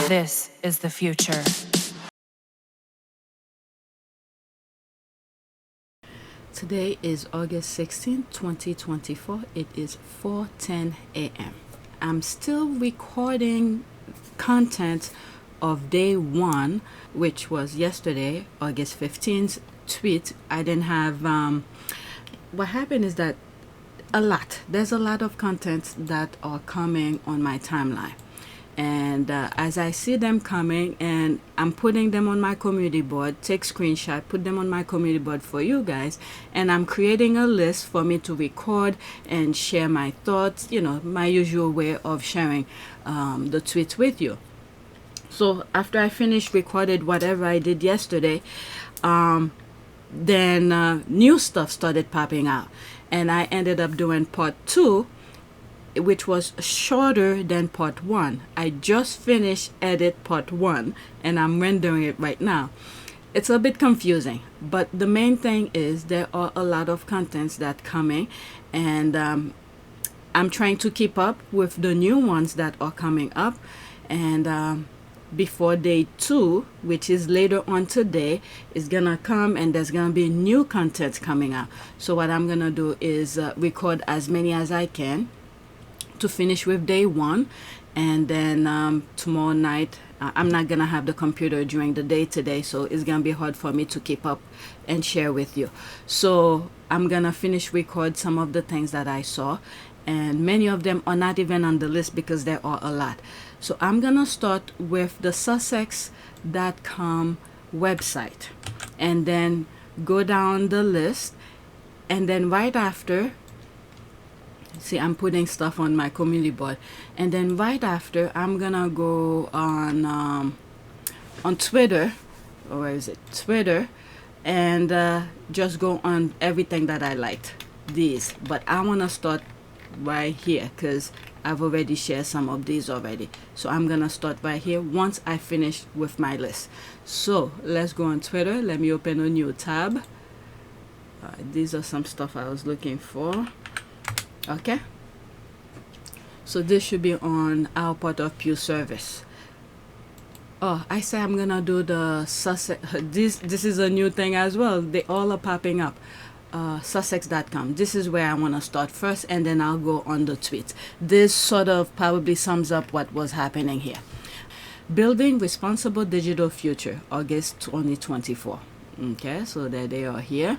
This is the future. Today is August 16, 2024. It is 4:10 a.m. I'm still recording content of day one, which was yesterday, August 15th tweet. I didn't have, what happened is that there's a lot of content that are coming on my timeline. And as I see them coming, and I'm putting them on my community board, take screenshot, put them on my community board for you guys, and I'm creating a list for me to record and share my thoughts, my usual way of sharing the tweets with you. So after I finished recorded whatever I did yesterday, then new stuff started popping out, and I ended up doing part 2, which was shorter than part 1. I just finished edit part 1 and I'm rendering it right now. It's a bit confusing, but the main thing is there are a lot of contents that coming, and I'm trying to keep up with the new ones that are coming up. And before day 2, which is later on today, is gonna come, and there's gonna be new content coming out. So what I'm gonna do is record as many as I can to finish with day 1, and then tomorrow night I'm not gonna have the computer during the day today, so it's gonna be hard for me to keep up and share with you. So I'm gonna finish record some of the things that I saw, and many of them are not even on the list because there are a lot. So I'm gonna start with the Sussex.com website and then go down the list, and then right after, see, I'm putting stuff on my community board, and then right after I'm gonna go on Twitter, or where is it, Twitter, and just go on everything that I liked these. But I want to start right here because I've already shared some of these already. So I'm gonna start right here once I finish with my list. So let's go on Twitter. Let me open a new tab. These are some stuff I was looking for. Okay, so this should be on our part of Pew service. Oh, I say I'm gonna do the Sussex. This is a new thing as well. They all are popping up. Sussex.com. This is where I want to start first, and then I'll go on the tweets. This sort of probably sums up what was happening here. Building Responsible Digital Future, August 2024. Okay, so there they are here.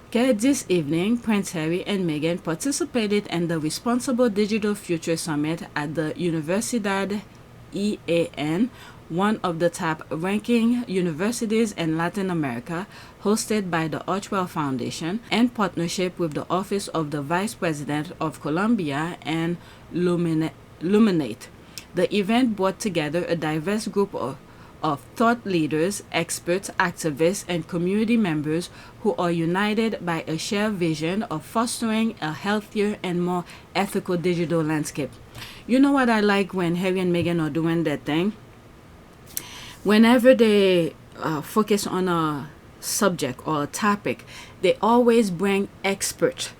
Okay, this evening, Prince Harry and Meghan participated in the Responsible Digital Future Summit at the Universidad EAN, one of the top-ranking universities in Latin America, hosted by the Archewell Foundation, in partnership with the Office of the Vice President of Colombia and Luminate. The event brought together a diverse group of thought leaders, experts, activists, and community members who are united by a shared vision of fostering a healthier and more ethical digital landscape. You know what I like when Harry and Meghan are doing that thing? Whenever they focus on a subject or a topic, they always bring experts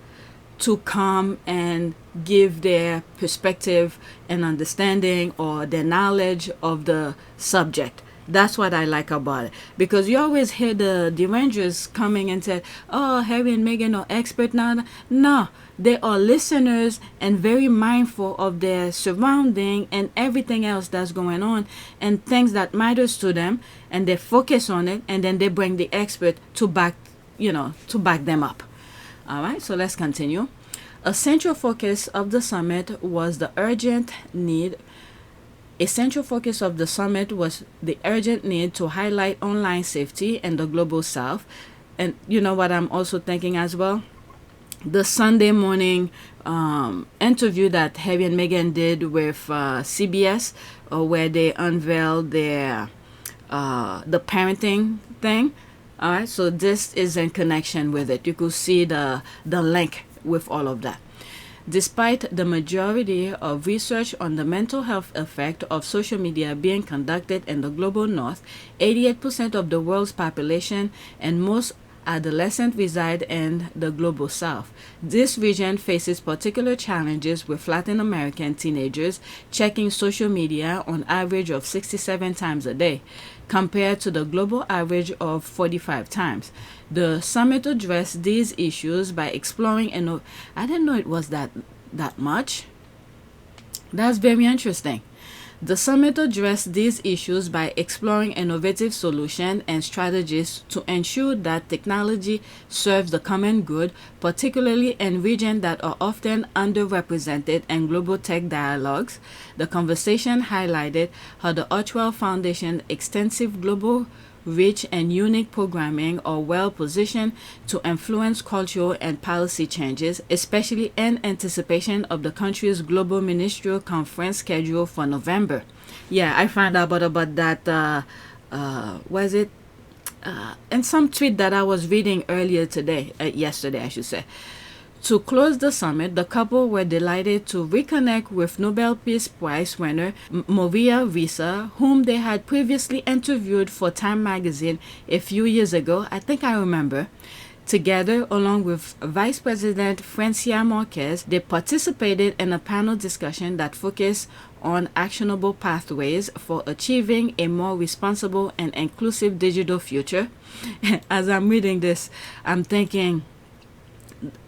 to come and give their perspective and understanding or their knowledge of the subject. That's what I like about it, because you always hear the Rangers coming and say, oh, Harry and Meghan are expert now. No, they are listeners and very mindful of their surrounding and everything else that's going on and things that matters to them, and they focus on it, and then they bring the expert to back them up. All right, so let's continue. A central focus of the summit was the urgent need to highlight online safety in the global south. And you know what I'm also thinking as well? The Sunday morning interview that Harry and Meghan did with CBS, where they unveiled their the parenting thing. All right, so this is in connection with it. You could see the link with all of that. Despite the majority of research on the mental health effect of social media being conducted in the global north, 88% of the world's population and most Adolescents reside in the global south. This region faces particular challenges with Latin American teenagers checking social media on average of 67 times a day, compared to the global average of 45 times. The summit addressed these issues by exploring I didn't know it was that much. That's very interesting. The summit addressed these issues by exploring innovative solutions and strategies to ensure that technology serves the common good, particularly in regions that are often underrepresented in global tech dialogues. The conversation highlighted how the Archewell Foundation's extensive global reach and unique programming are well positioned to influence cultural and policy changes, especially in anticipation of the country's global ministerial conference scheduled for November. Yeah, I found out about that. Was it in some tweet that I was reading earlier today, yesterday, I should say. To close the summit, the couple were delighted to reconnect with Nobel Peace Prize winner Maria Ressa, whom they had previously interviewed for Time magazine a few years ago. I think I remember. Together, along with Vice President Francia Marquez, they participated in a panel discussion that focused on actionable pathways for achieving a more responsible and inclusive digital future. As I'm reading this, I'm thinking,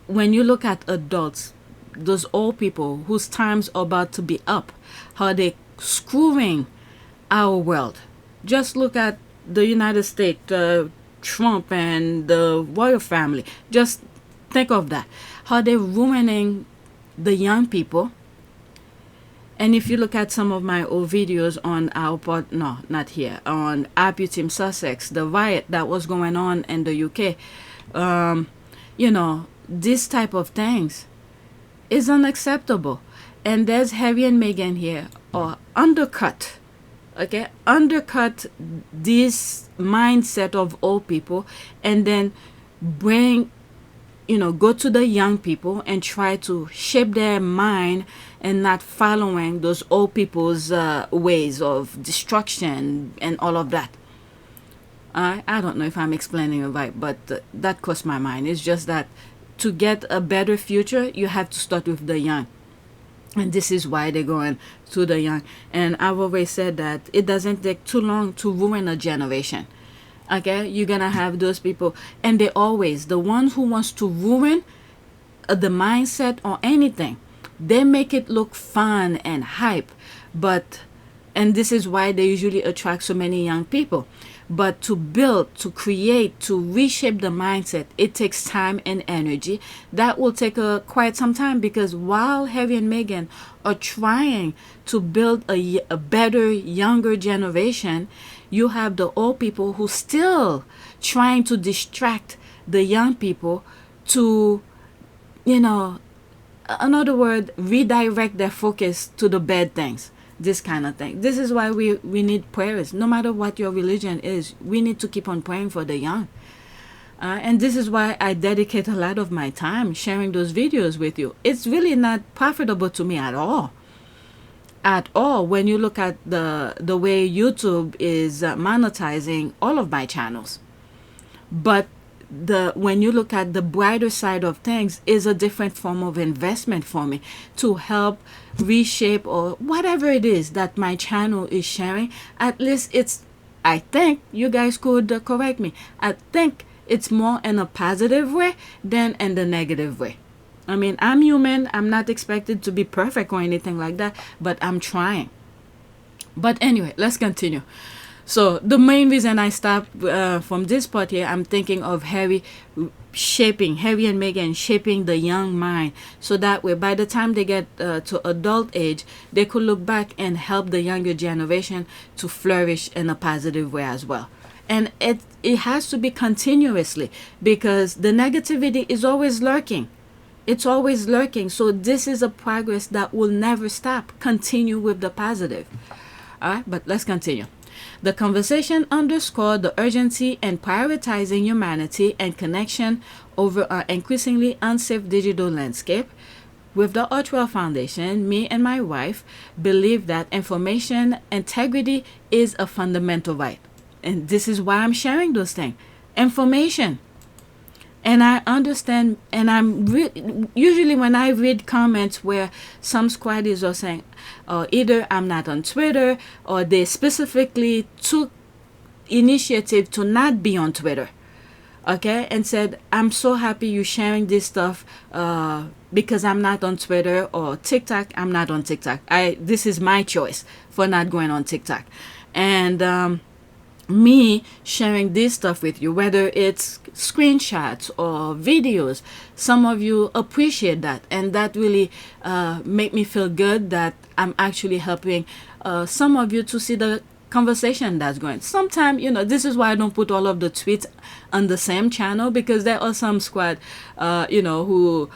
when you look at adults, those old people whose times are about to be up, how they screwing our world. Just look at the United States, Trump and the royal family. Just think of that. How they're ruining the young people. And if you look at some of my old videos on on Happy Team Sussex, the riot that was going on in the UK, this type of things is unacceptable. And there's Harry and Meghan here or undercut this mindset of old people, and then go to the young people and try to shape their mind and not following those old people's ways of destruction and all of that. I don't know if I'm explaining it right, but that crossed my mind. It's just that to get a better future, you have to start with the young. And this is why they're going to the young. And I've always said that it doesn't take too long to ruin a generation. Okay? You're going to have those people. And they always, the ones who wants to ruin the mindset or anything, they make it look fun and hype. And this is why they usually attract so many young people. But to build, to create, to reshape the mindset, it takes time and energy. That will take quite some time, because while Harry and Meghan are trying to build a better, younger generation, you have the old people who still trying to distract the young people to, in other words, redirect their focus to the bad things. This kind of thing. This is why we need prayers. No matter what your religion is, we need to keep on praying for the young. And this is why I dedicate a lot of my time sharing those videos with you. It's really not profitable to me at all. At all, when you look at the way YouTube is monetizing all of my channels. But when you look at the brighter side of things, is a different form of investment for me to help reshape or whatever it is that my channel is sharing. At least I think you guys could correct me. I think it's more in a positive way than in the negative way. I mean, I'm human. I'm not expected to be perfect or anything like that, but I'm trying. But anyway, let's continue. So the main reason I stopped from this part here, I'm thinking of Harry and Meghan shaping the young mind, so that way by the time they get to adult age, they could look back and help the younger generation to flourish in a positive way as well. And it has to be continuously, because the negativity is always lurking. It's always lurking. So this is a progress that will never stop. Continue with the positive. All right, but let's continue. The conversation underscored the urgency in prioritizing humanity and connection over our increasingly unsafe digital landscape. With the Archewell Foundation, me and my wife believe that information integrity is a fundamental right. And this is why I'm sharing those things. Information. And I understand, and usually when I read comments where some squaddies are saying, either I'm not on Twitter, or they specifically took initiative to not be on Twitter, okay, and said, I'm so happy you sharing this stuff because I'm not on Twitter, or TikTok, I'm not on TikTok. This is my choice for not going on TikTok. And me sharing this stuff with you, whether it's screenshots or videos, some of you appreciate that, and that really make me feel good that I'm actually helping some of you to see the conversation that's going. Sometimes, this is why I don't put all of the tweets on the same channel, because there are some squad who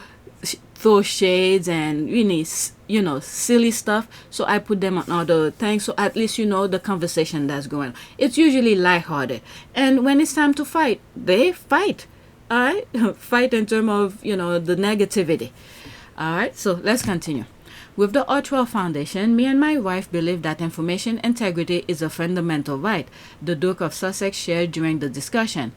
throw shades and really silly stuff, so I put them on other things, so at least the conversation that's going on. It's usually lighthearted, and when it's time to fight, they fight. All right. Fight in terms of the negativity. All right, so let's continue. With the Archewell Foundation, me and my wife believe that information integrity is a fundamental right, the Duke of Sussex shared during the discussion.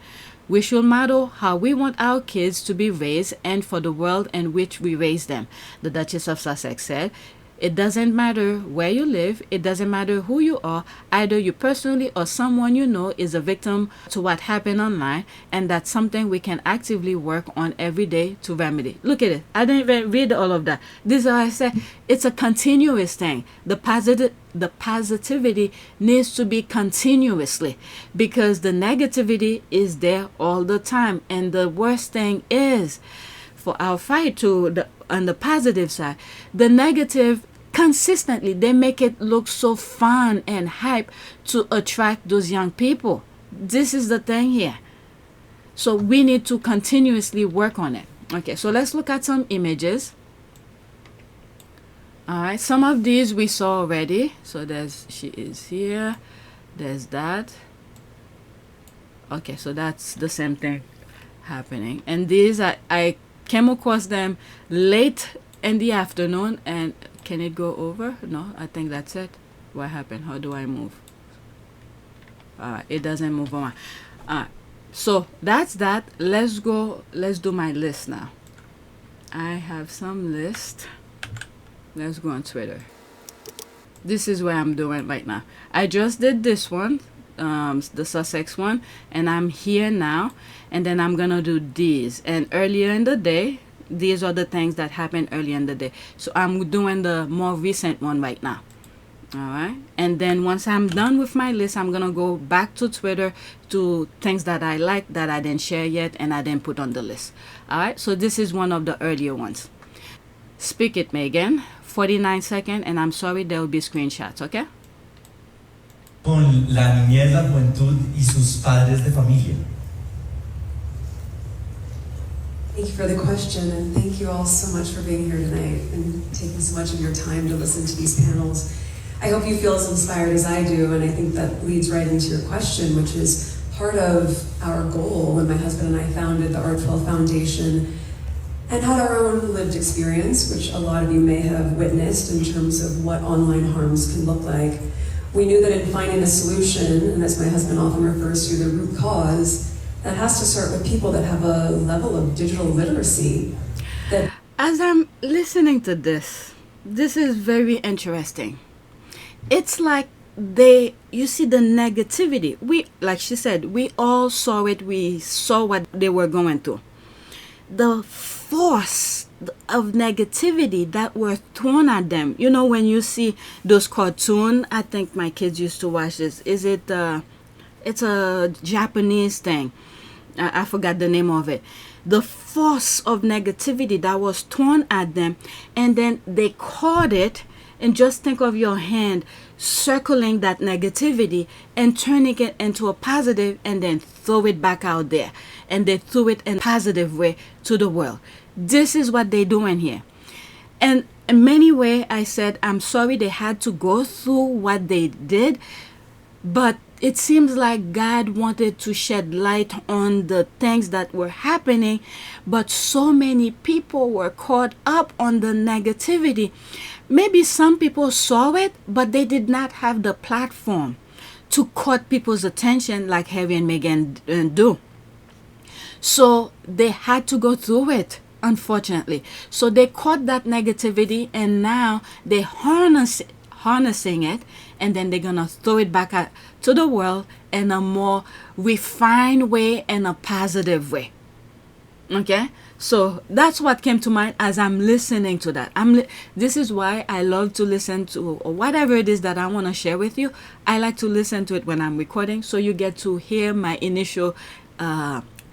We should model how we want our kids to be raised and for the world in which we raise them, the Duchess of Sussex said. It doesn't matter where you live, it doesn't matter who you are, either you personally or someone you know is a victim to what happened online, and that's something we can actively work on every day to remedy. Look at it. I didn't even read all of that. This is why I said it's a continuous thing. The positivity needs to be continuously, because the negativity is there all the time. And the worst thing is, for our fight on the positive side, the negative consistently, they make it look so fun and hype to attract those young people. This is the thing here. So we need to continuously work on it. Okay, so let's look at some images. All right, some of these we saw already. So she is here, there's that. Okay, so that's the same thing happening. And these I came across them late in the afternoon. And can it go over? No, I think that's it. What happened? How do I move? It doesn't move on. So that's that. Let's do my list now. I have some list. Let's go on Twitter. This is what I'm doing right now. I just did this one, the Sussex one, and I'm here now, and then I'm gonna do these. And earlier in the day, these are the things that happened earlier in the day, so I'm doing the more recent one right now. All right, and then once I'm done with my list, I'm gonna go back to Twitter to things that I like that I didn't share yet and I didn't put on the list. All right, so this is one of the earlier ones. Speak it, Meghan. 49 seconds, and I'm sorry, there will be screenshots, okay? Con la niñez, la juventud y sus padres de familia. Thank you for the question, and thank you all so much for being here tonight and taking so much of your time to listen to these panels. I hope you feel as inspired as I do, and I think that leads right into your question, which is part of our goal when my husband and I founded the Archewell Foundation and had our own lived experience, which a lot of you may have witnessed in terms of what online harms can look like. We knew that in finding a solution, and as my husband often refers to, the root cause, that has to start with people that have a level of digital literacy. As I'm listening to this is very interesting. It's like you see the negativity. Like she said, we all saw it. We saw what they were going through. The force of negativity that were thrown at them. When you see those cartoons, I think my kids used to watch this. It's a Japanese thing. I forgot the name of it. The force of negativity that was thrown at them, and then they caught it, and just think of your hand circling that negativity and turning it into a positive, and then throw it back out there, and they threw it in a positive way to the world. This is what they're doing here. And in many ways, I said, I'm sorry they had to go through what they did, but it seems like God wanted to shed light on the things that were happening, but so many people were caught up on the negativity. Maybe some people saw it, but they did not have the platform to caught people's attention like Harry and Meghan do. So they had to go through it, unfortunately. So they caught that negativity, and now they're harnessing it, and then they're gonna throw it back to the world in a more refined way and a positive way. Okay, so that's what came to mind as I'm listening to that. This is why I love to listen to whatever it is that I want to share with you. I like to listen to it when I'm recording, so you get to hear my initial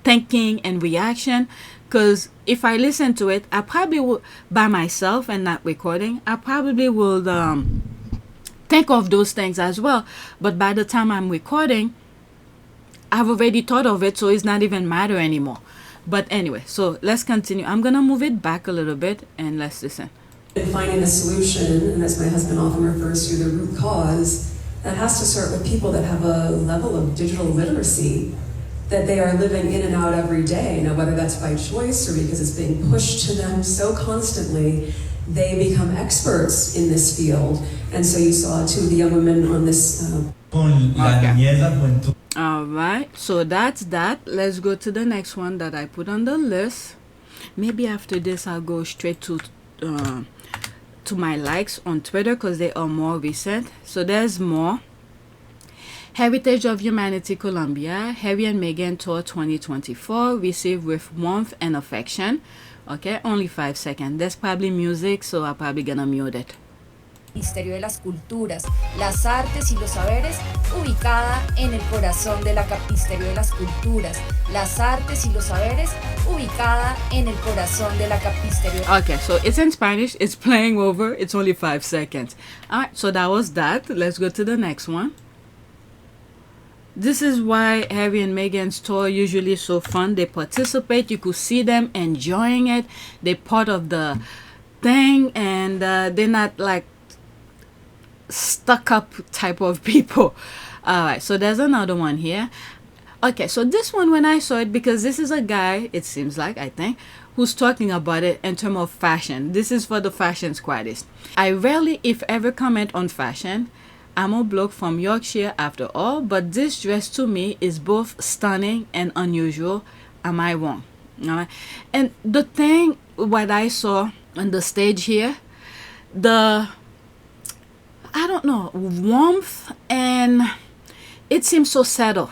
thinking and reaction. Because if I listen to it, I probably will, by myself and not recording, I probably will think of those things as well. But by the time I'm recording, I've already thought of it, so it's not even matter anymore. But anyway, so let's continue. I'm gonna move it back a little bit and let's listen. In finding a solution, and as my husband often refers to, the root cause, that has to start with people that have a level of digital literacy that they are living in and out every day. Now, whether that's by choice or because it's being pushed to them so constantly, they become experts in this field. And so you saw two of the young women on this. Con la niñez, la juventud. All right, so that's that. Let's go to the next one that I put on the list. Maybe after this I'll go straight to my likes on Twitter because they are more recent. So there's more. Heritage of Humanity Colombia, Harry and Meghan Tour 2024, received with warmth and affection. Okay, only 5 seconds. There's probably music, so I'm probably gonna mute it. Misterio de las culturas, las artes y los saberes, ubicada en el corazón de la Misterio de las culturas, las artes y los saberes, ubicada en el corazón de la Misterio. Okay, so it's in Spanish, it's playing over, it's only 5 seconds. Alright, so that was that. Let's go to the next one. This is why Harry and Meghan's tour usually so fun. They participate, you could see them enjoying it, they're part of the thing, and they're not like stuck up type of people. All right, so there's another one here. Okay, so this one, when I saw it, because this is a guy, it seems like, I think, who's talking about it in terms of fashion. This is for the fashion squaddies. I rarely, if ever, comment on fashion. I'm a bloke from Yorkshire after all, but this dress to me is both stunning and unusual. Am I wrong? All right. And the thing, what I saw on the stage here, I don't know, warmth, and it seems so settled.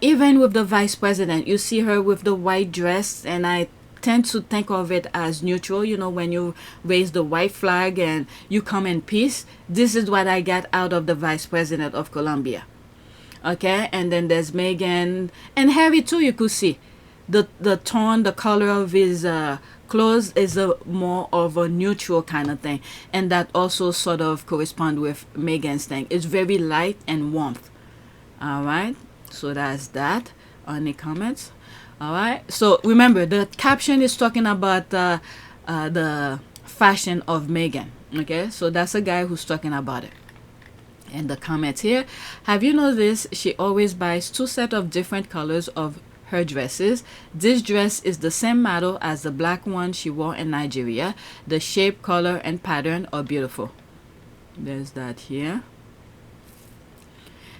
Even with the vice president, you see her with the white dress, and I tend to think of it as neutral. You know, when you raise the white flag and you come in peace, this is what I got out of the vice president of Colombia. Okay, and then there's Meghan and Harry too. You could see the tone, the color of his clothes is a more of a neutral kind of thing, and that also sort of correspond with Meghan's thing. It's very light and warmth. All right, so that's that. Any comments? All right, so remember the caption is talking about the fashion of Meghan. Okay, so that's a guy who's talking about it. And the comments here, have you noticed she always buys 2 sets of different colors of her dresses? This dress is the same model as the black one she wore in Nigeria. The shape, color, and pattern are beautiful. There's that here.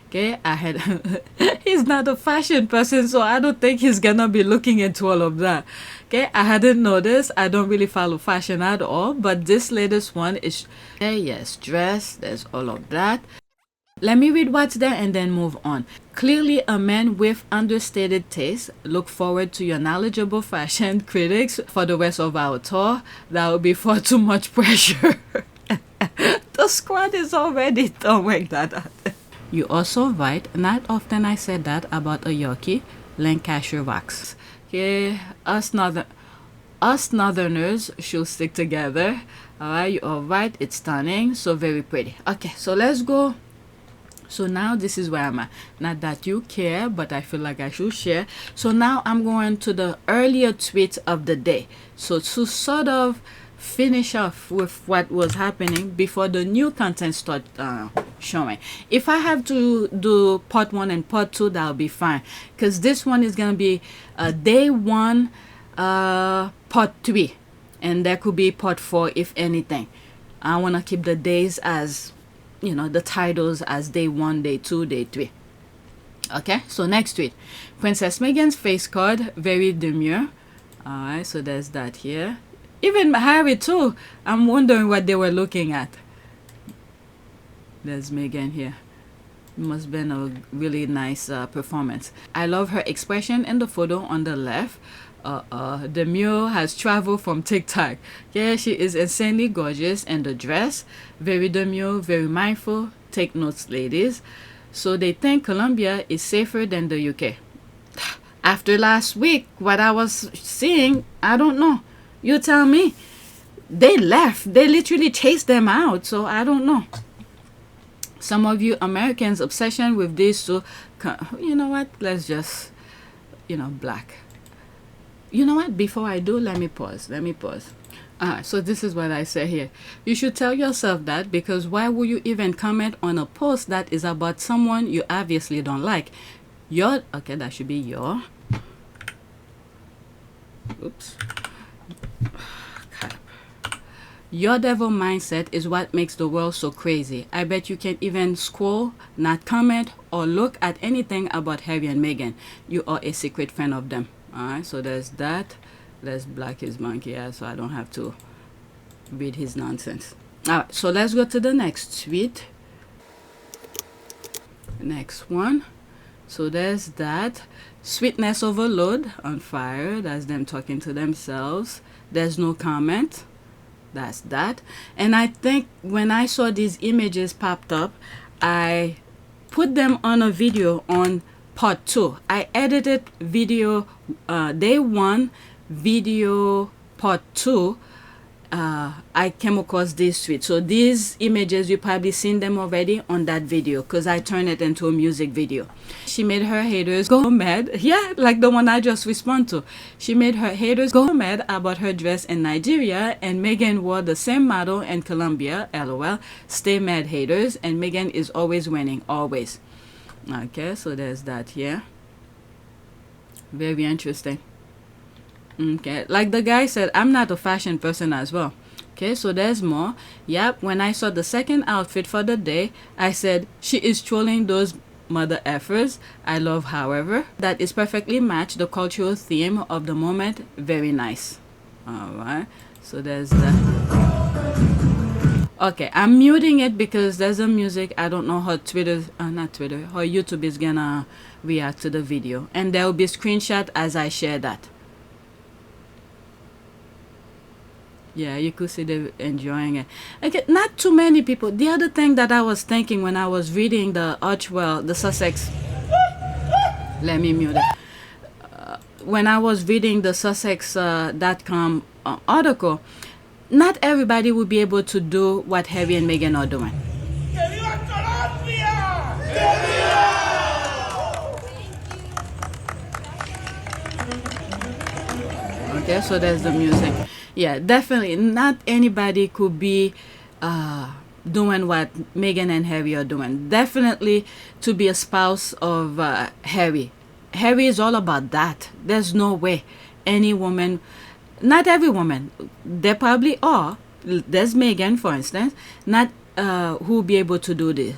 Okay, I had he's not a fashion person, so I don't think he's gonna be looking into all of that. Okay, I hadn't noticed. I don't really follow fashion at all, but this latest one is, okay, yes, dress, there's all of that. Let me read what's there and then move on. Clearly a man with understated taste. Look forward to your knowledgeable fashion critics for the rest of our tour. That would be far too much pressure. The squad is already throwing that out. You also right, not often I said that about a Yorkie, Lancashire wax. Okay, us northerners should stick together. Alright, you are right, it's stunning, so very pretty. Okay, so let's go. So now this is where I'm at. Not that you care, but I feel like I should share. So now I'm going to the earlier tweet of the day. So to sort of finish off with what was happening before the new content start showing. If I have to do part 1 and part 2, that'll be fine, because this one is gonna be day 1 part 3, and there could be part 4 if anything. I want to keep the days as, you know, the titles as day 1, day 2, day 3. Okay, so next tweet. Princess Meghan's face card, very demure. Alright, so there's that here. Even Harry too. I'm wondering what they were looking at. There's Meghan here. It must have been a really nice performance. I love her expression in the photo on the left. Demure has traveled from TikTok. Yeah, she is insanely gorgeous in the dress. Very demure, very mindful. Take notes, ladies. So they think Colombia is safer than the UK. After last week, what I was seeing, I don't know. You tell me. They left. They literally chased them out. So I don't know. Some of you Americans' obsession with this, so you know what? Let's just, black. You know what? Before I do, let me pause. So this is what I say here. You should tell yourself that, because why would you even comment on a post that is about someone you obviously don't like? Okay, that should be your. Oops. Your devil mindset is what makes the world so crazy. I bet you can't even scroll, not comment, or look at anything about Harry and Meghan. You are a secret fan of them. Alright, so there's that. Let's black his monkey ass so I don't have to read his nonsense. Alright, so let's go to the next tweet. Next one. So there's that. Sweetness overload on fire. That's them talking to themselves. There's no comment. That's that. And I think when I saw these images popped up, I put them on a video on part 2. I edited video day 1, video part 2. I came across this tweet. So these images, you probably seen them already on that video, because I turned it into a music video. She made her haters go mad. Yeah, like the one I just responded to. She made her haters go mad about her dress in Nigeria, and Meghan wore the same model in Colombia. LOL. Stay mad, haters. And Meghan is always winning. Always. Okay, so there's that here. Very interesting. Okay, like the guy said, I'm not a fashion person as well. Okay, so there's more. Yep, when I saw the second outfit for the day, I said, she is trolling those mother effers. I love, however, that is perfectly matched the cultural theme of the moment. Very nice. Alright, so there's that. Okay, I'm muting it because there's a music. I don't know how Twitter, not Twitter, how YouTube is gonna react to the video. And there will be a screenshot as I share that. Yeah, you could see them enjoying it. Okay, not too many people. The other thing that I was thinking when I was reading the Archewell, the Sussex, let me mute it. When I was reading the Sussex.com article, not everybody will be able to do what Harry and Meghan are doing. Okay, so there's the music. Yeah, definitely not anybody could be doing what Meghan and Harry are doing. Definitely to be a spouse of Harry. Harry is all about that. There's no way any woman, not every woman, there probably are. There's Meghan, for instance, not who will be able to do this.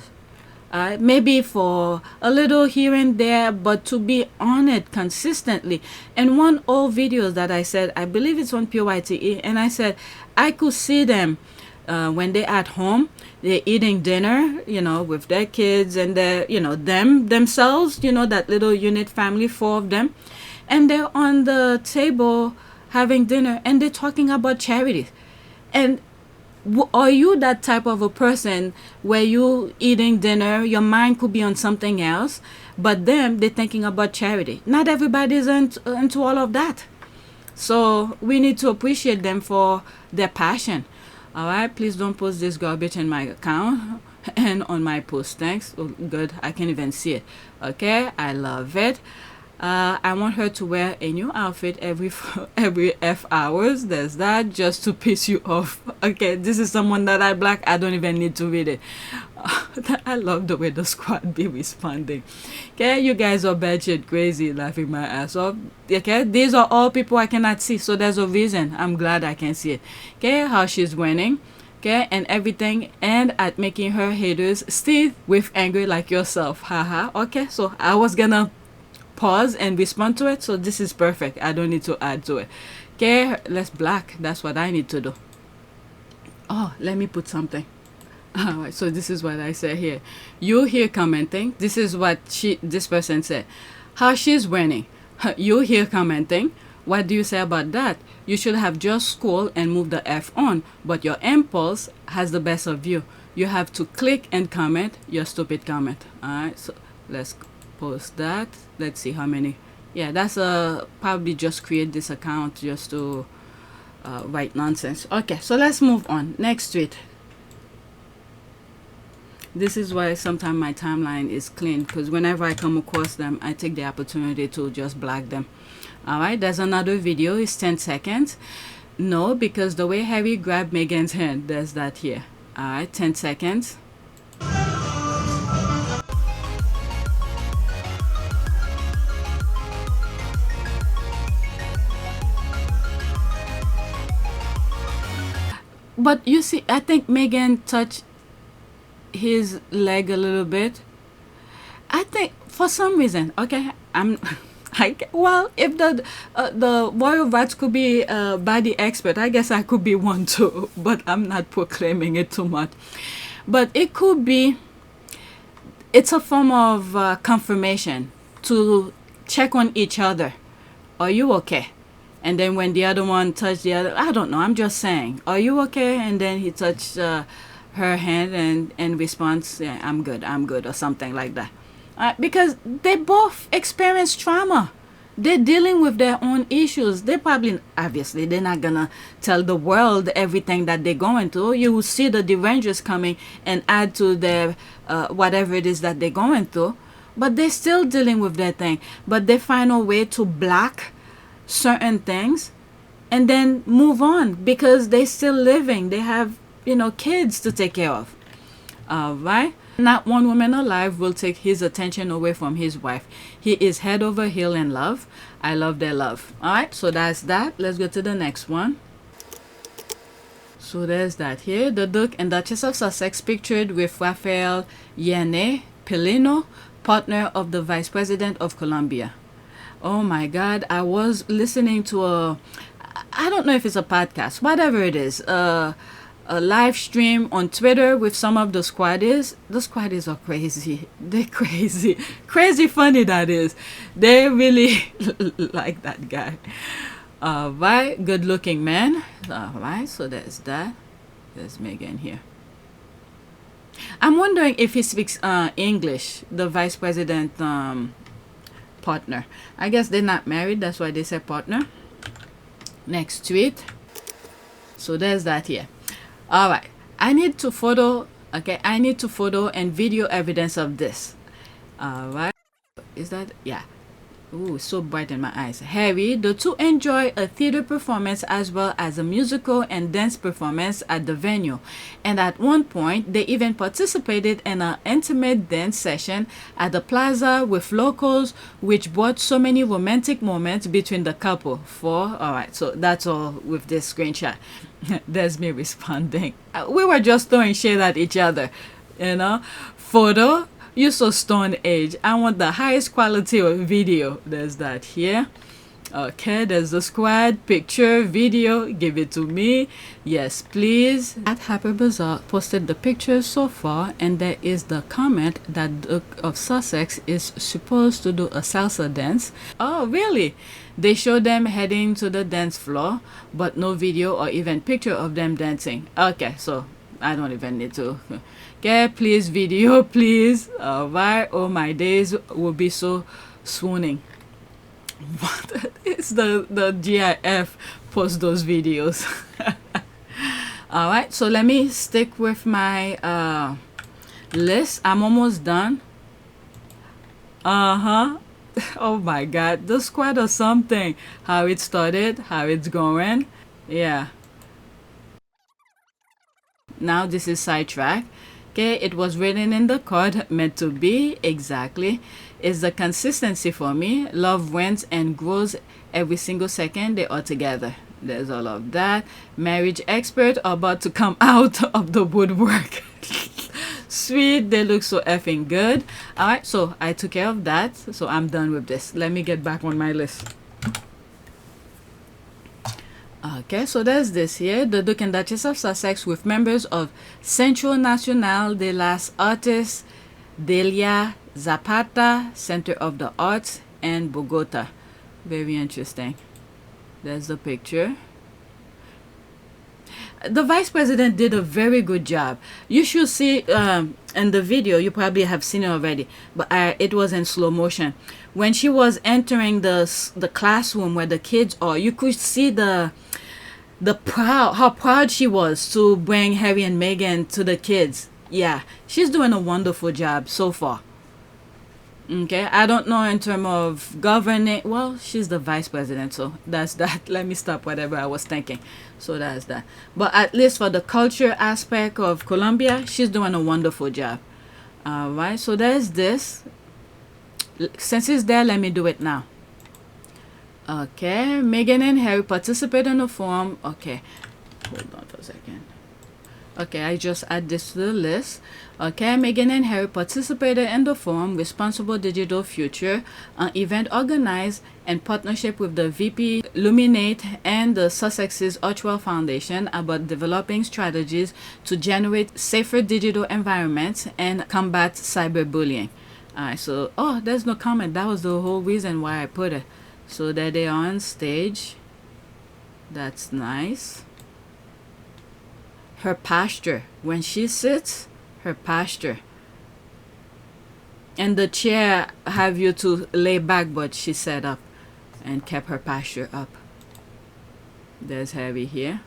Maybe for a little here and there, but to be on it consistently. And one old video that I said, I believe it's on PYTE, and I said I could see them when they're at home, they're eating dinner, with their kids and their, themselves, that little unit family, 4 of them, and they're on the table having dinner and they're talking about charity. And are you that type of a person where you eating dinner, your mind could be on something else, but them, they're thinking about charity? Not everybody's into all of that. So we need to appreciate them for their passion. All right, please don't post this garbage in my account and on my post. Thanks. Oh, good, I can't even see it. Okay, I love it. I want her to wear a new outfit every F hours. There's that, just to piss you off. Okay, this is someone that I black. I don't even need to read it. I love the way the squad be responding. Okay, you guys are bad shit crazy, laughing my ass off. Okay, these are all people I cannot see, so there's a reason. I'm glad I can see it. Okay, how she's winning. okay, and everything, and at making her haters stiff with anger like yourself. Haha. Okay, so I was gonna pause and respond to it, so this is perfect. I don't need to add to it. Okay, let's black. That's what I need to do. Oh, let me put something. Alright, so this is what I say here. You here commenting. This is what this person said. How she's winning. You here commenting. What do you say about that? You should have just scroll and move the F on, but your impulse has the best of you. You have to click and comment your stupid comment. Alright, so let's post that. Let's see how many. Yeah, that's probably just create this account just to write nonsense. Okay, so let's move on. Next tweet. This is why sometimes my timeline is clean, because whenever I come across them, I take the opportunity to just black them. Alright, there's another video. It's 10 seconds. No, because the way Harry grabbed Meghan's hand, there's that here. Alright, 10 seconds. But you see, I think Meghan touched his leg a little bit. I think for some reason, okay, well, if the royal rights could be body expert, I guess I could be one too, but I'm not proclaiming it too much. But it could be, it's a form of confirmation to check on each other. Are you okay? And then when the other one touched the other, I don't know, I'm just saying, are you okay? And then he touched her hand and response, yeah, I'm good, or something like that. Because they both experience trauma. They're dealing with their own issues. They probably, obviously, they're not gonna tell the world everything that they're going through. You will see the derangers coming and add to their whatever it is that they're going through. But they're still dealing with their thing. But they find a way to block certain things and then move on because they're still living. They have, kids to take care of. Right? Not one woman alive will take his attention away from his wife. He is head over heel in love. I love their love. Alright, so that's that. Let's go to the next one. So there's that here. The Duke and Duchess of Sussex pictured with Rafael Yerney Pinillo, partner of the Vice President of Colombia. Oh my God, I was listening to I don't know if it's a podcast, whatever it is, a live stream on Twitter with some of the squaddies. The squaddies are crazy. They're crazy. Crazy funny, that is. They really like that guy. Right, good looking man. Alright, so there's that. There's Meghan here. I'm wondering if he speaks English, the vice president partner. I guess they're not married, that's why they say partner. Next tweet. So there's that here. All right, I need to photo and video evidence of this. All right, is that, yeah. Ooh, so bright in my eyes. Harry, the two enjoy a theater performance as well as a musical and dance performance at the venue. And at one point, they even participated in an intimate dance session at the plaza with locals, which brought so many romantic moments between the couple. Alright, so that's all with this screenshot. There's me responding. We were just throwing shade at each other, Photo. You're so stone age. I want the highest quality of video. There's that here. Okay, there's the squad. Picture, video. Give it to me. Yes, please. At Happy Bazaar posted the pictures so far, and there is the comment that Duke of Sussex is supposed to do a salsa dance. Oh, really? They show them heading to the dance floor, but no video or even picture of them dancing. Okay, so I don't even need to. Okay, please, video, please. Alright, oh, my days will be so swooning. What is the GIF post those videos? Alright, so let me stick with my list. I'm almost done. Oh my God, the squad or something. How it started, how it's going. Yeah. Now this is sidetrack. Okay, it was written in the card, meant to be, exactly. It's the consistency for me. Love wins and grows every single second they are together. There's all of that. Marriage expert about to come out of the woodwork. Sweet, they look so effing good. All right, so I took care of that, so I'm done with this. Let me get back on my list. Okay, so there's this here, the Duke and Duchess of Sussex with members of Centro Nacional de las Artes, Delia Zapata, Center of the Arts, and Bogota. Very interesting. There's the picture. The vice president did a very good job. You should see in the video, you probably have seen it already, but it was in slow motion. When she was entering the classroom where the kids are, you could see how proud she was to bring Harry and Meghan to the kids. Yeah, she's doing a wonderful job so far. Okay, I don't know in terms of governing. Well, she's the vice president, so that's that. Let me stop whatever I was thinking. So that's that. But at least for the culture aspect of Colombia, she's doing a wonderful job. All right, so there's this. Since it's there, let me do it now. Okay, Meghan and Harry participate in the forum. Okay, hold on for a second. Okay, I just add this to the list. Okay, Meghan and Harry participated in the forum Responsible Digital Future, an event organized in partnership with the VP Luminate and the Sussex's Archewell Foundation about developing strategies to generate safer digital environments and combat cyberbullying. Alright, so, oh, there's no comment. That was the whole reason why I put it. So there they are on stage. That's nice. Her posture. When she sits, her posture. And the chair have you to lay back, but she sat up and kept her posture up. There's Harry here.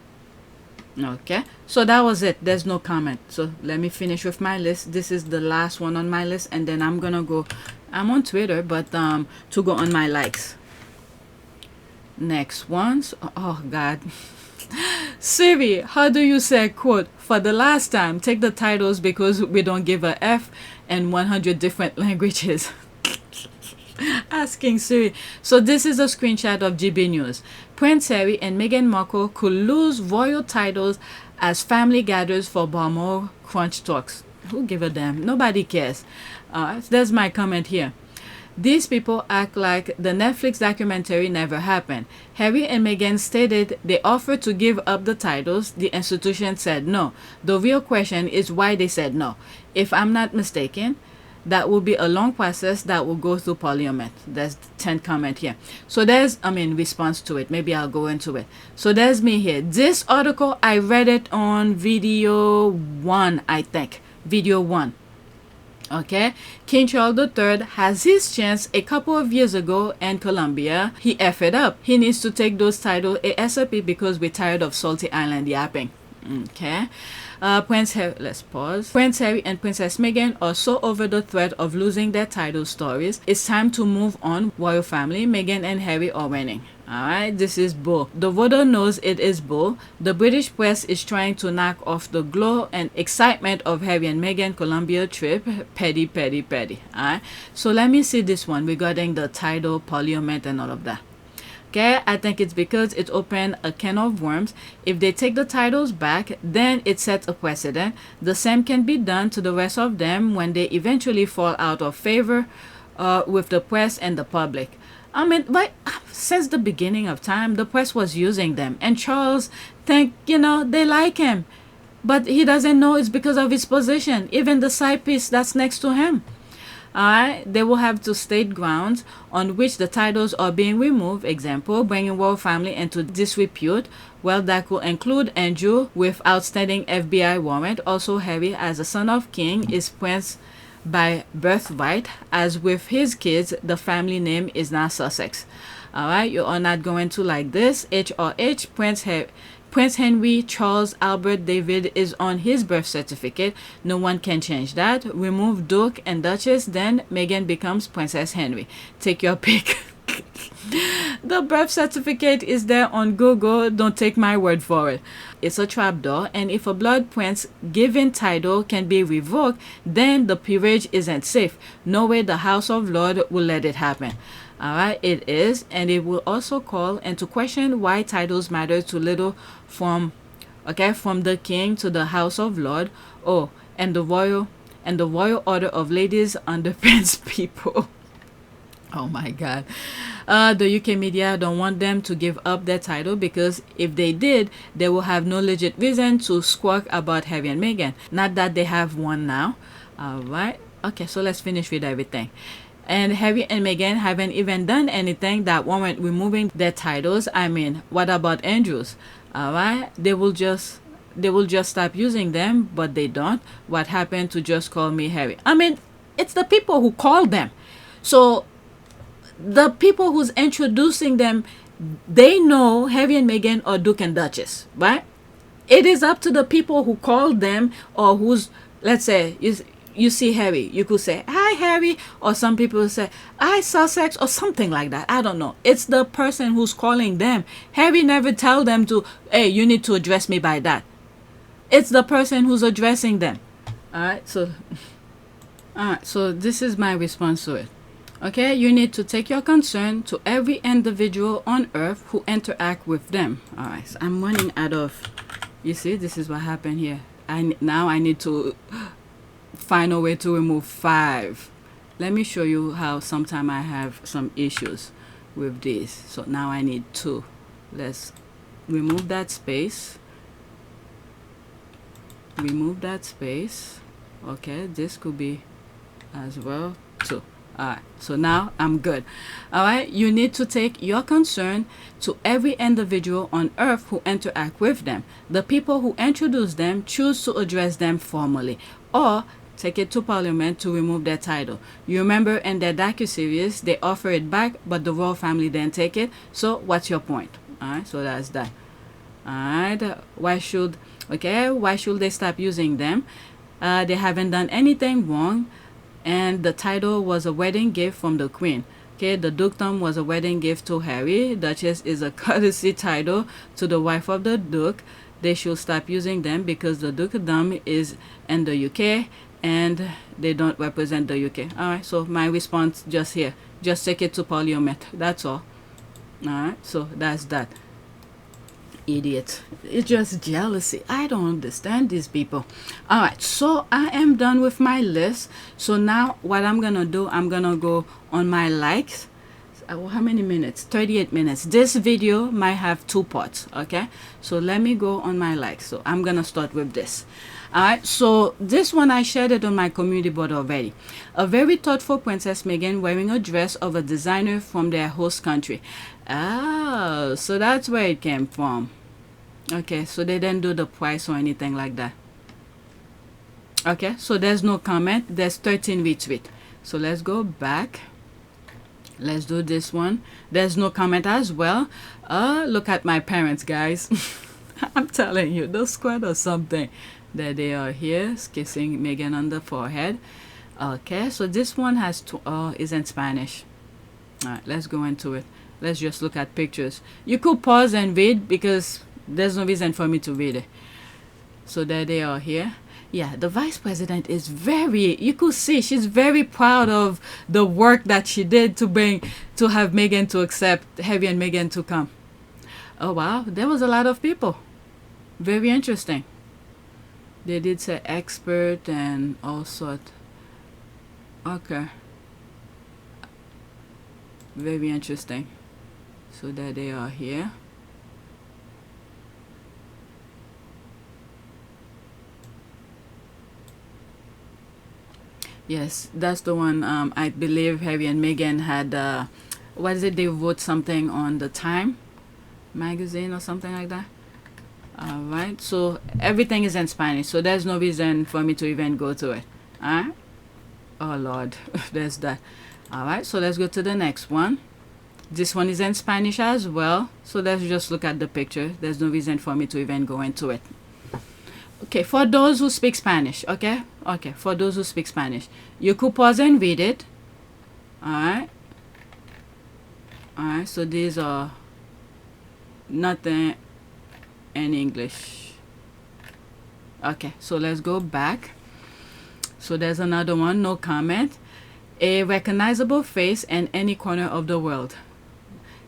Okay, so that was it. There's no comment. So let me finish with my list. This is the last one on my list, and then I'm gonna go. I'm on Twitter, but to go on my likes. Next ones. Oh God. Siri, how do you say quote for the last time? Take the titles because we don't give a F in 100 different languages. Asking Siri. So this is a screenshot of GB News. Prince Harry and Meghan Markle could lose royal titles as family gathers for Balmoral Crunch talks. Who give a damn? Nobody cares. There's my comment here. These people act like the Netflix documentary never happened. Harry and Meghan stated they offered to give up the titles. The institution said no. The real question is why they said no. If I'm not mistaken, that will be a long process that will go through Parliament. There's 10 comment here. So there's, response to it. Maybe I'll go into it. So there's me here. This article, I read it on video 1, I think. Video 1. Okay, King Charles III has his chance a couple of years ago in Colombia. He F it up. He needs to take those titles ASAP because we're tired of Salty Island yapping. Okay. Let's pause. Prince Harry and Princess Meghan are so over the threat of losing their title stories. It's time to move on. Royal family, Meghan and Harry are winning. Alright, this is bull. The voter knows it is bull. The British press is trying to knock off the glow and excitement of Harry and Meghan Colombia trip. Petty, petty, petty. Alright, so let me see this one regarding the title, Parliament, and all of that. Okay, I think it's because it opened a can of worms. If they take the titles back, then it sets a precedent. The same can be done to the rest of them when they eventually fall out of favor with the press and the public. But since the beginning of time, the press was using them. And Charles think, they like him. But he doesn't know it's because of his position. Even the side piece that's next to him. They will have to state grounds on which the titles are being removed. Example, bringing royal family into disrepute. Well, that could include Andrew with outstanding FBI warrant. Also, Harry, as a son of king, is prince by birthright. As with his kids, the family name is now Sussex. Alright, you are not going to like this. HRH, Prince Henry Charles Albert David is on his birth certificate. No one can change that. Remove Duke and Duchess, then Meghan becomes Princess Henry. Take your pick. The birth certificate is there on Google. Don't take my word for it. It's a trapdoor, and if a blood prince given title can be revoked, then the peerage isn't safe. No way the House of Lords will let it happen. All right, it is, and it will also call and to question why titles matter to little from, okay, from the king to the House of Lord. Oh, and the royal order of ladies underpins people. Oh my God. The UK media don't want them to give up their title because if they did, they will have no legit reason to squawk about Harry and Meghan. Not that they have one now. All right. Okay, so let's finish with everything. And Harry and Meghan haven't even done anything that warrant removing their titles. I mean, what about Andrews? All right. They will just stop using them, but they don't. What happened to just call me Harry? I mean, it's the people who call them. So the people who's introducing them, they know Harry and Meghan or Duke and Duchess, right? It is up to the people who called them, or who's, let's say, you see Harry, you could say, hi Harry, or some people say, hi Sussex, or something like that. I don't know. It's the person who's calling them. Harry never tell them to, hey, you need to address me by that. It's the person who's addressing them. Alright, so this is my response to it. Okay, you need to take your concern to every individual on earth who interact with them. Alright, so I'm running out of, you see, this is what happened here. Now I need to find a way to remove 5. Let me show you how sometimes I have some issues with this. So now I need 2. Let's remove that space. Remove that space. Okay, this could be as well 2. Alright, so now I'm good. Alright, you need to take your concern to every individual on earth who interact with them. The people who introduce them choose to address them formally, or take it to Parliament to remove their title. You remember in their docu-series, they offer it back, but the royal family didn't take it. So what's your point? Alright, so that's that. Alright, why should they stop using them? They haven't done anything wrong. And the title was a wedding gift from the Queen. Okay, the dukedom was a wedding gift to Harry. Duchess is a courtesy title to the wife of the Duke. They should stop using them because the dukedom is in the UK and they don't represent the UK. Alright, so my response just here. Just take it to Parliament. That's all. Alright, so that's that. Idiot. It's just jealousy. I don't understand these people. Alright, so I am done with my list. So now what I'm gonna do, I'm gonna go on my likes. How many minutes? 38 minutes. This video might have 2 parts. Okay, so let me go on my likes. So I'm gonna start with this. Alright, so this one I shared it on my community board already. A very thoughtful Princess Meghan wearing a dress of a designer from their host country. Oh, so that's where it came from. Okay, so they didn't do the price or anything like that. Okay, so there's no comment. There's 13 retweet. So let's go back. Let's do this one. There's no comment as well. Look at my parents, guys. I'm telling you, those squad or something. There they are here, kissing Meghan on the forehead. Okay, so this one has is in Spanish. All right, let's go into it. Let's just look at pictures. You could pause and read because there's no reason for me to read it. So there they are here. Yeah, the vice president is you could see she's very proud of the work that she did to have Meghan to accept Harry and Meghan to come. Oh wow, there was a lot of people. Very interesting. They did say expert and all sort. Okay. Very interesting. So there they are here. Yes, that's the one. I believe Harry and Meghan had, what is it? They wrote something on the Time magazine or something like that. Alright, so everything is in Spanish, so there's no reason for me to even go to it. Alright? Oh Lord, there's that. Alright, so let's go to the next one. This one is in Spanish as well, so let's just look at the picture. There's no reason for me to even go into it. Okay, for those who speak Spanish, okay? Okay, for those who speak Spanish, you could pause and read it. Alright. Alright, so these are nothing in English. Okay, so let's go back. So there's another one, no comment. A recognizable face in any corner of the world.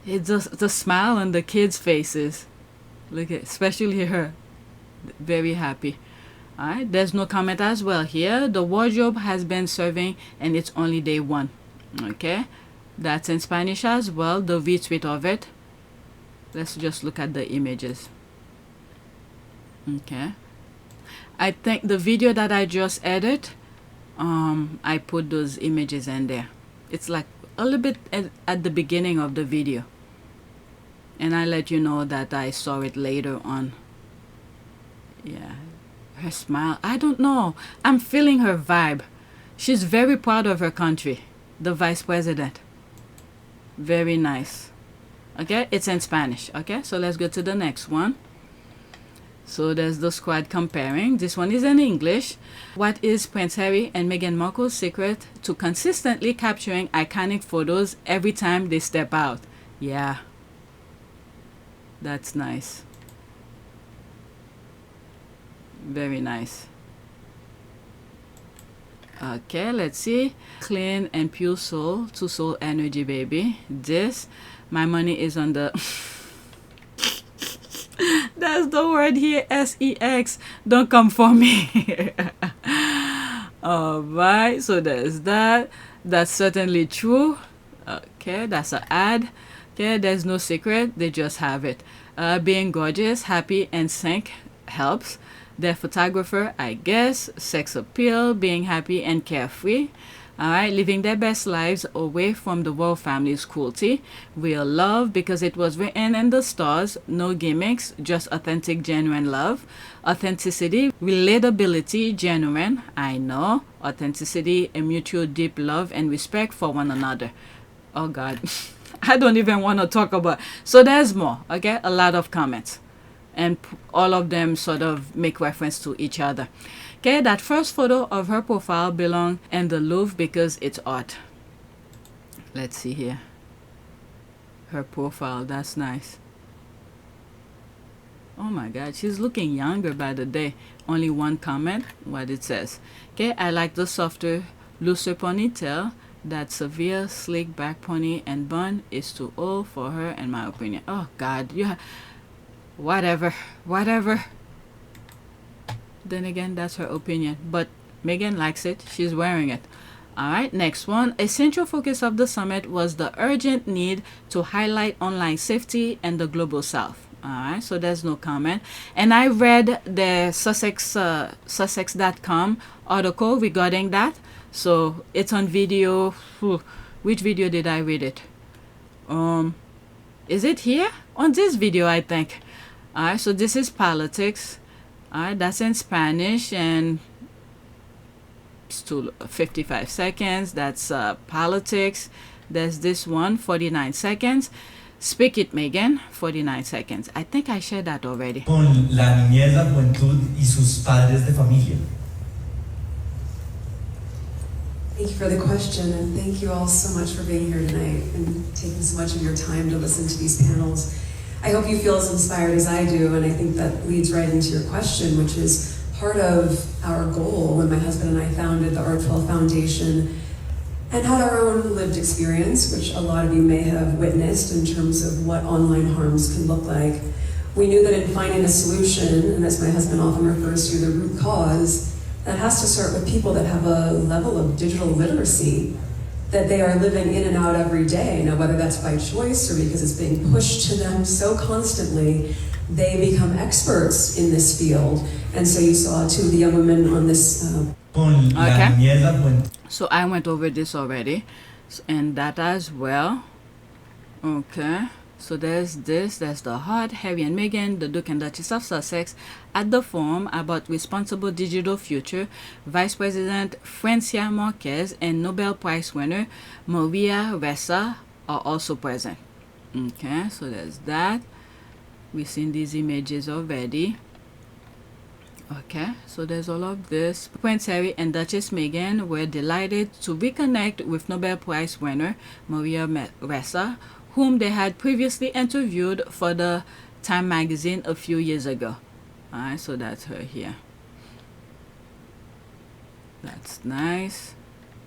It's just the smile on the kids' faces. Look at, especially her. Very happy. Alright, there's no comment as well here. The wardrobe has been serving and it's only day 1. Okay, that's in Spanish as well, the retweet of it. Let's just look at the images. Okay, I think the video that I just edited, I put those images in there. It's like a little bit at the beginning of the video, and I let you know that I saw it later on. Yeah, her smile, I don't know, I'm feeling her vibe. She's very proud of her country, the vice president. Very nice. Okay, it's in Spanish. Okay, so let's go to the next one. So there's the squad comparing. This one is in English. What is Prince Harry and Meghan Markle's secret to consistently capturing iconic photos every time they step out? Yeah, that's nice. Very nice. Okay, let's see. Clean and pure soul to soul energy, baby. This, my money is on the that's the word here, sex. Don't come for me. All right, so there's that. That's certainly true. Okay, that's an ad. Okay, there's no secret, they just have it. Being gorgeous, happy and sync helps. Their photographer, I guess. Sex appeal, being happy and carefree. Alright, living their best lives away from the royal family's cruelty. Real love because it was written in the stars. No gimmicks, just authentic, genuine love. Authenticity, relatability, genuine. I know. Authenticity, a mutual deep love and respect for one another. Oh God, I don't even want to talk about. So there's more, okay? A lot of comments. And all of them sort of make reference to each other. Okay, that first photo of her profile belongs in the Louvre because it's art. Let's see here. Her profile, that's nice. Oh my God, she's looking younger by the day. Only one comment, what it says. Okay, I like the softer, looser ponytail. That severe, sleek back pony and bun is too old for her in my opinion. Oh God, yeah. Whatever. Then again, that's her opinion, but Meghan likes it. She's wearing it. All right, next one. A central focus of the summit was the urgent need to highlight online safety in the global south. All right, so there's no comment. And I read the Sussex.com article regarding that. So it's on video. Which video did I read it? Is it here? On this video, I think. Alright, so this is politics. Alright, that's in Spanish and it's 55 seconds. That's politics. There's this one, 49 seconds. Speak it, Meghan, 49 seconds. I think I shared that already. Con la niñez, la juventud y sus padres de familia. Thank you for the question, and thank you all so much for being here tonight and taking so much of your time to listen to these panels. I hope you feel as inspired as I do, and I think that leads right into your question, which is part of our goal when my husband and I founded the Archewell Foundation and had our own lived experience, which a lot of you may have witnessed in terms of what online harms can look like. We knew that in finding a solution, and as my husband often refers to, the root cause, that has to start with people that have a level of digital literacy that they are living in and out every day. Now, whether that's by choice or because it's being pushed to them so constantly, they become experts in this field. And so you saw two of the young women on this. Okay. So I went over this already, and that as well. Okay. So there's this, there's the heart, Harry and Meghan, the Duke and Duchess of Sussex, at the forum about responsible digital future. Vice President Francia Marquez and Nobel Prize winner Maria Ressa are also present. Okay, so there's that. We've seen these images already. Okay, so there's all of this. Prince Harry and Duchess Meghan were delighted to reconnect with Nobel Prize winner Maria Ressa, whom they had previously interviewed for the Time magazine a few years ago. Alright, so that's her here. That's nice.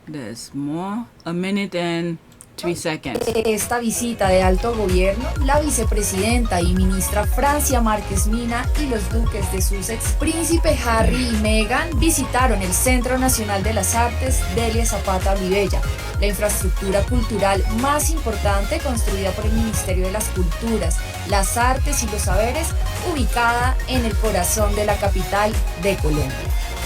There's more. A minute and 3 seconds. Esta visita de alto gobierno, la vicepresidenta y ministra Francia Márquez Mina y los duques de Sussex, príncipe Harry y Meghan, visitaron el Centro Nacional de las Artes Delia Zapata Olivella, la infraestructura cultural más importante construida por el Ministerio de las Culturas, las Artes y los Saberes, ubicada en el corazón de la capital de Colombia.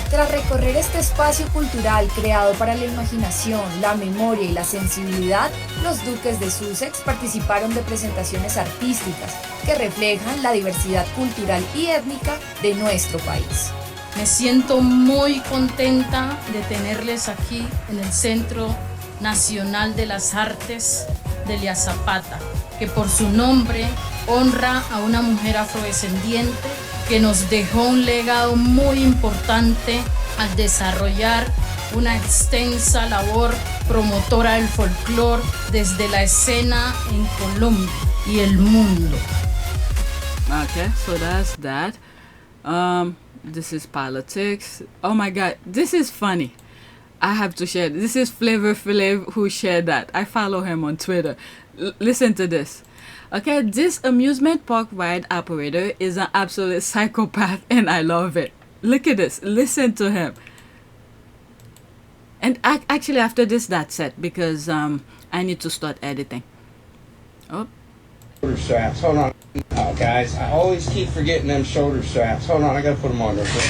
Tras recorrer este espacio cultural creado para la imaginación, la memoria y la sensibilidad, los duques de Sussex participaron de presentaciones artísticas que reflejan la diversidad cultural y étnica de nuestro país. Me siento muy contenta de tenerles aquí en el Centro Nacional de las Artes Delia Zapata, que por su nombre honra a una mujer afrodescendiente que nos dejó un legado muy importante al desarrollar una extensa labor promotora del folclore desde la escena en Colombia y el mundo. Okay, so that's that. This is politics. Oh my God, this is funny. I have to share. This is Flavor Flav who shared that. I follow him on Twitter. Listen to this. Okay, this amusement park ride operator is an absolute psychopath and I love it. Look at this. Listen to him. And actually after this, that's it because I need to start editing. Oh. Shoulder straps. Hold on. Oh, guys, I always keep forgetting them shoulder straps. Hold on, I gotta put them on real quick.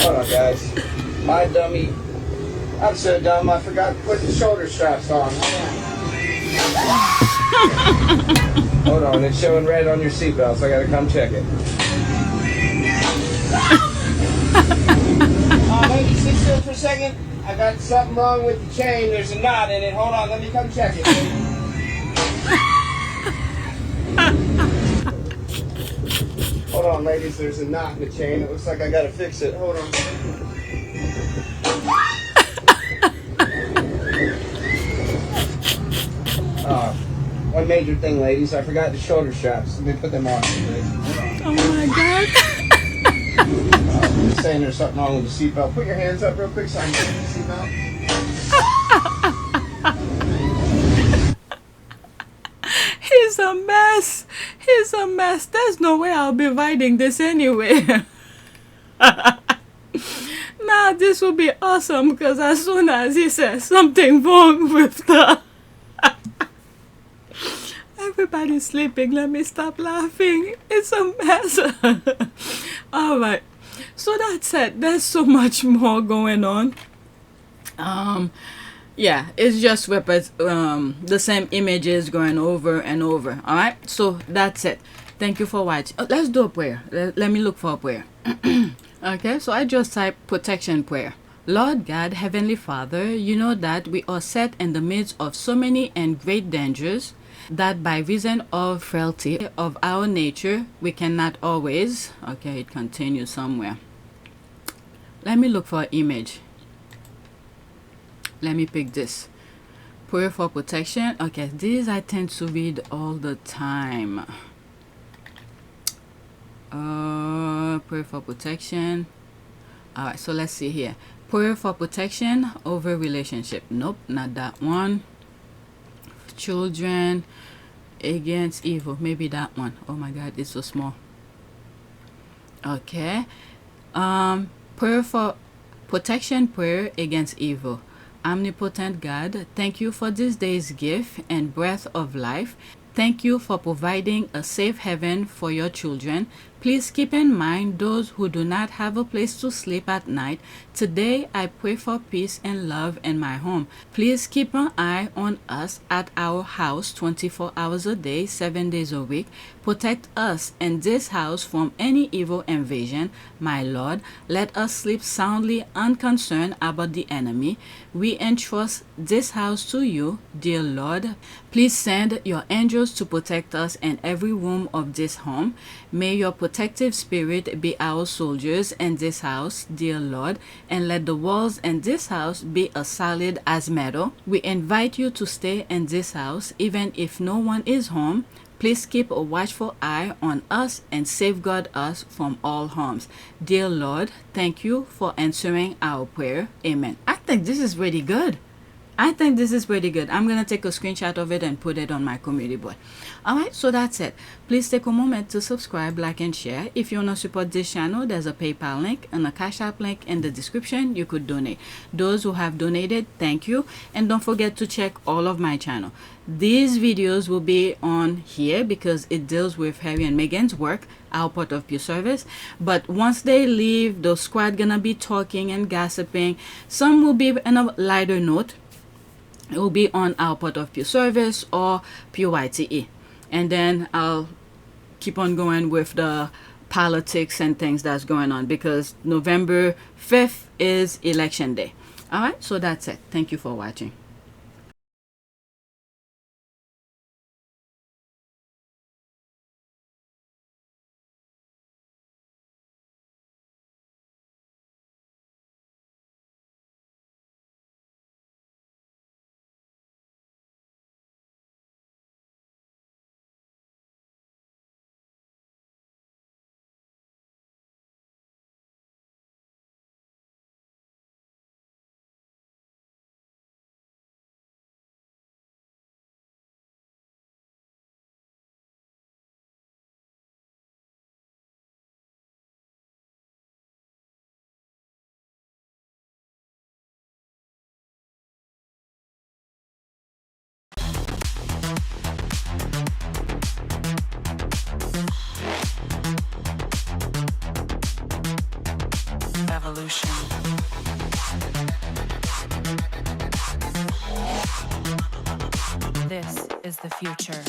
Hold on, guys. My dummy. I'm so dumb, I forgot to put the shoulder straps on. Hold on, it's showing red on your seatbelt, so I gotta come check it. Ladies, sit still for a second. I got something wrong with the chain. There's a knot in it. Hold on, let me come check it. Hold on, ladies, there's a knot in the chain. It looks like I gotta fix it. Hold on. One major thing, ladies, I forgot the shoulder straps. Let me put them on. Oh my God. I'm just saying there's something wrong with the seatbelt. Put your hands up real quick so I can get the seatbelt. He's a mess. He's a mess. There's no way I'll be riding this anyway. Nah, this will be awesome because as soon as he says something wrong with the... Everybody's sleeping. Let me stop laughing. It's a mess. All right. So that's it. There's so much more going on. Yeah, it's just the same images going over and over. All right. So that's it. Thank you for watching. Let's do a prayer. Let me look for a prayer. Okay. So I just typed protection prayer. Lord God, Heavenly Father, you know that we are set in the midst of so many and great dangers that by reason of frailty of our nature, we cannot always... Okay, it continues somewhere. Let me look for an image. Let me pick this. Prayer for protection. Okay, these I tend to read all the time. Prayer for protection. Alright, so let's see here. Prayer for protection over relationship. Nope, not that one. Children against evil. Maybe that one. Oh my God, it's so small. Okay. Prayer for protection, prayer against evil. Omnipotent God, thank you for this day's gift and breath of life. Thank you for providing a safe haven for your children. Please keep in mind those who do not have a place to sleep at night. Today, I pray for peace and love in my home. Please keep an eye on us at our house 24 hours a day, 7 days a week. Protect us in this house from any evil invasion. My Lord, let us sleep soundly, unconcerned about the enemy. We entrust this house to you, dear Lord. Please send your angels to protect us in every room of this home. May your protective spirit be our soldiers in this house, dear Lord, and let the walls in this house be as solid as metal. We invite you to stay in this house even if no one is home. Please keep a watchful eye on us and safeguard us from all harms. Dear Lord, thank you for answering our prayer. Amen. I think this is really good. I think this is pretty good. I'm going to take a screenshot of it and put it on my community board. Alright, so that's it. Please take a moment to subscribe, like, and share. If you want to support this channel, there's a PayPal link and a Cash App link in the description. You could donate. Those who have donated, thank you. And don't forget to check all of my channel. These videos will be on here because it deals with Harry and Meghan's work, our part of Pure Service. But once they leave, the squad gonna be talking and gossiping. Some will be in a lighter note. It will be on our part of Pure Service or Pure YTE. And then I'll keep on going with the politics and things that's going on because November 5th is election day. Alright, so that's it. Thank you for watching. Evolution. This is the future.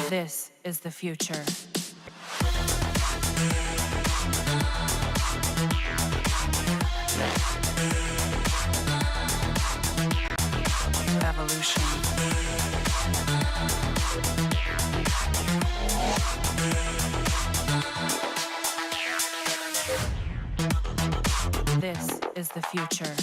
This is the future. Evolution. This is the future.